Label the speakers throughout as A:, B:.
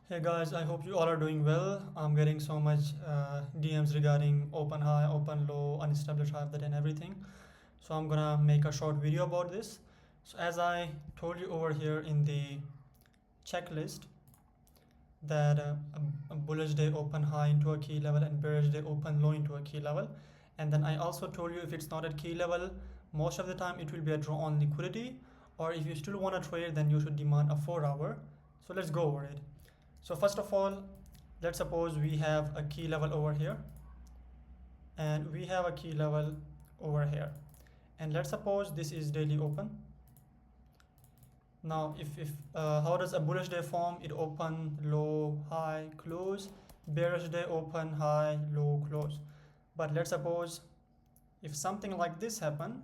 A: Hey guys, I hope you all are doing well. I'm getting so much DMs regarding open high, open low, unestablished high of the day and everything. So I'm gonna make a short video about this. So as I told you over here in the checklist that a bullish day open high into a key level and bearish day open low into a key level. And then I also told you if it's not at key level, most of the time it will be a draw on liquidity, or if you still want to trade, then you should demand a 4 hour. So let's go over it. So first of all, let's suppose we have a key level over here and we have a key level over here, and let's suppose this is daily open. Now if how does a bullish day form? It open, low, high, close. Bearish day open, high, low, close. But let's suppose if something like this happen,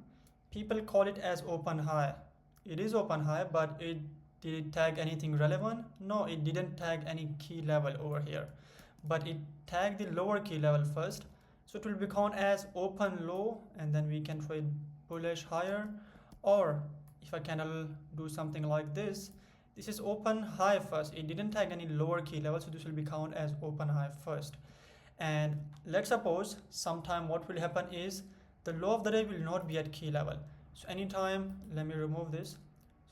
A: people call it as open high. It is open high, but did it tag anything relevant? No, it didn't tag any key level over here, but it tagged the lower key level first. So it will be count as open low, and then we can trade bullish higher. Or if a candle do something like this, this is open high first. It didn't tag any lower key level, so this will be count as open high first. And let's suppose sometime what will happen is the low of the day will not be at key level. So anytime, let me remove this.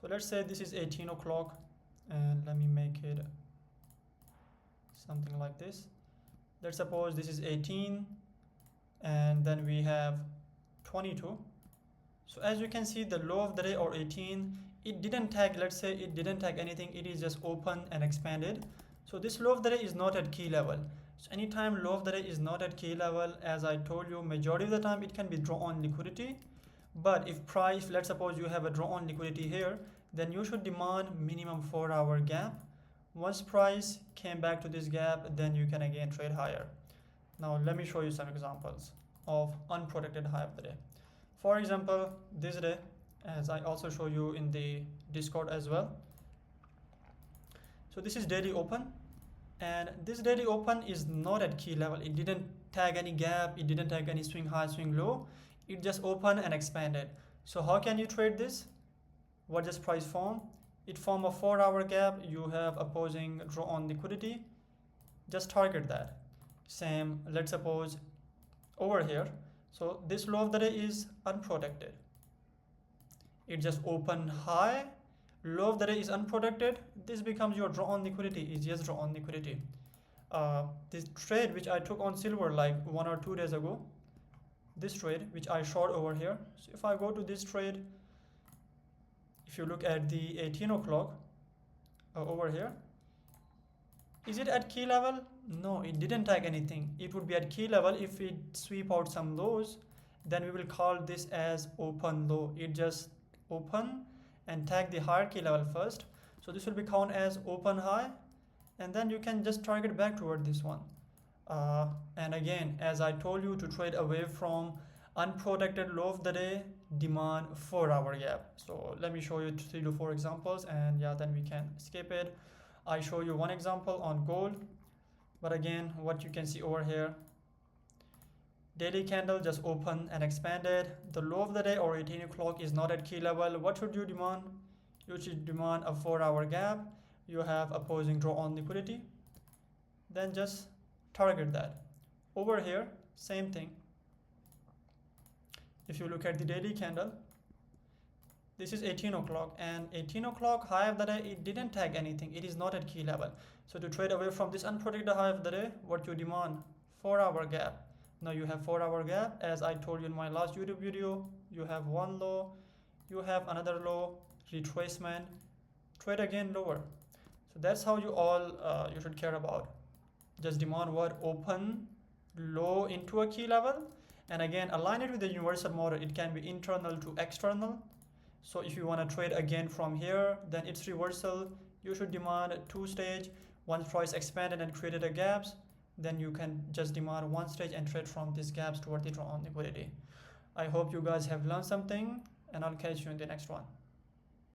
A: So let's say this is 18 o'clock, and let me make it something like this. Let's suppose this is 18 and then we have 22. So as you can see, the low of the day or 18, it didn't tag, let's say it didn't tag anything, it is just open and expanded. So this low of the day is not at key level. So anytime low of the day is not at key level, as I told you, majority of the time it can be draw on liquidity. But if price, let's suppose you have a draw on liquidity here, then you should demand minimum 4-hour gap. Once price came back to this gap, then you can again trade higher. Now let me show you some examples of unprotected high of the day. For example, this day, as I also show you in the Discord as well. So this is daily open, and this daily open is not at key level. It didn't tag any gap, it didn't tag any swing high, swing low. It just opened and expanded. So how can you trade this? What does price form? It form a 4-hour gap. You have opposing draw on liquidity. Just target that. Same, let's suppose over here. So this low of the day is unprotected. It just open high. Low of the day is unprotected. This becomes your draw on liquidity. It's just draw on liquidity. This trade which I took on silver like 1 or 2 days ago, this trade which I short over here. So if I go to this trade, if you look at the 18 o'clock over here, is it at key level? No, it didn't tag anything. It would be at key level if it sweep out some lows, then we will call this as open low. It just open and tag the higher key level first. So this will be count as open high, and then you can just target back toward this one. And again, as I told you, to trade away from unprotected low of the day, demand 4-hour gap. So let me show you 3 to 4 examples, and yeah, then we can skip it. I show you one example on gold, but again, what you can see over here, daily candle just open and expanded. The low of the day or 18 o'clock is not at key level. What should you demand? You should demand a 4-hour gap. You have opposing draw on liquidity, then just target that. Over here, same thing. If you look at the daily candle, this is 18 o'clock, and 18 o'clock high of the day, it didn't tag anything. It is not at key level. So to trade away from this unprotected high of the day, what you demand? 4-hour gap. Now you have 4-hour gap. As I told you in my last YouTube video, you have one low, you have another low, retracement, trade again lower. So that's how you should care about. Just demand what? Open low into a key level, and again align it with the universal model. It can be internal to external. So if you want to trade again from here, then it's reversal. You should demand 2-stage. Once price expanded and created a gaps, then you can just demand 1 stage and trade from these gaps toward the draw on liquidity. I hope you guys have learned something, and I'll catch you in the next one.